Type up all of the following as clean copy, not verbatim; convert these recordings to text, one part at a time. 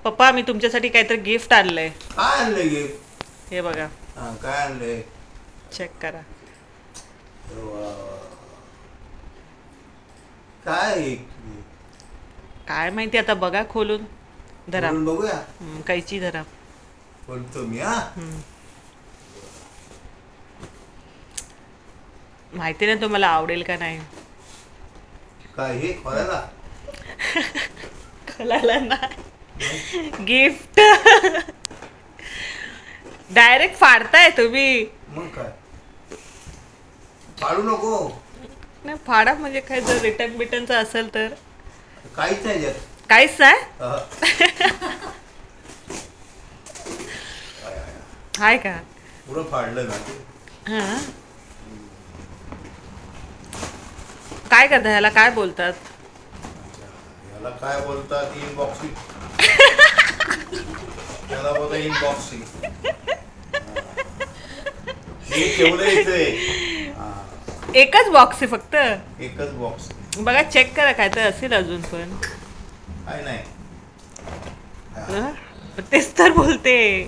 पप्पा मी तुमच्यासाठी काहीतरी गिफ्ट आणलंय. काय आणलंय गिफ्ट? हे बघा, काय आणलंय? चेक करा. काय काय माहिती आता, बघा खोलून. धरा, बघूया. कैची धरा. बोलतो मी. हा माहिती नाही तुम्हाला आवडेल का नाही. काय हे खोलायला? खोलायला नाही, गिफ्ट. डायरेक्ट फाडताय तुम्ही. मग काय, फाडू नको. नाही फाडा म्हणजे काय, जर रिटर्न बिटर्नचं असेल तर. काहीच नाही त्यात. काहीच नाही. हाय का? पुढं फाडलं ना ते. हा, काय करता, ह्याला काय बोलतात? याला काय बोलतात? इनबॉक्सिंग. याला बोलतात इनबॉक्सिंग. हे ठेवलं इथे. एकच बॉक्स आहे फक्त. एकच बॉक्स. बघा चेक करा, काय तर असेल अजून पण. काय नाही. तेच तर बोलते.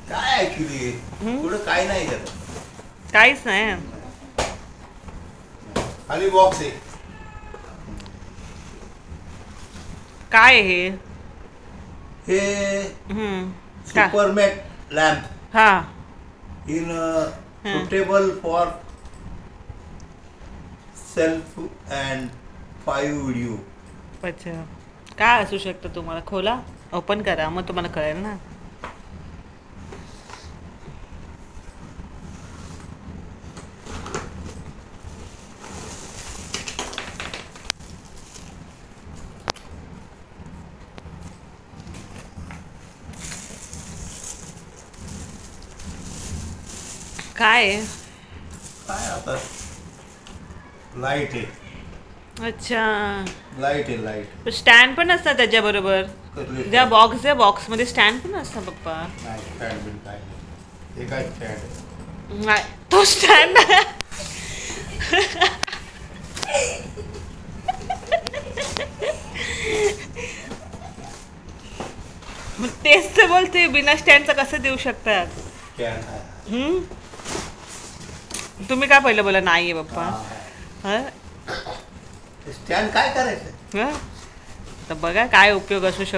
काय ऍक्च्युली पुढं काय नाही त्यात. काहीच नाही. खाली बॉक्स आहे. काय हे? हे का? सुपरमॅट लॅम्प हा, in suitable for self and 5 video. अच्छा, काय असू शकतं? तुम्हाला खोला, ओपन करा, मग तुम्हाला कळेल ना. काय आहे? काय आता, लाईट आहे. अच्छा, लाईट आहे, लाईट. स्टँड पण असतं त्याच्याबरोबर. ज्या बॉक्स आहे, बॉक्समध्ये स्टँड पण असतं पप्पा. नाही स्टँड बिल काय नाही. हे काय स्टँड? नाही, तो स्टँड आहे. मग तेच तर बोलते, बिना स्टँडचं कसं देऊ शकतात? स्टँड आहे. तुम्ही काय पहिलं बोला नाहीये पप्पा. हा, स्टँड काय करायचं? तर बघा काय उपयोग असू शकतो.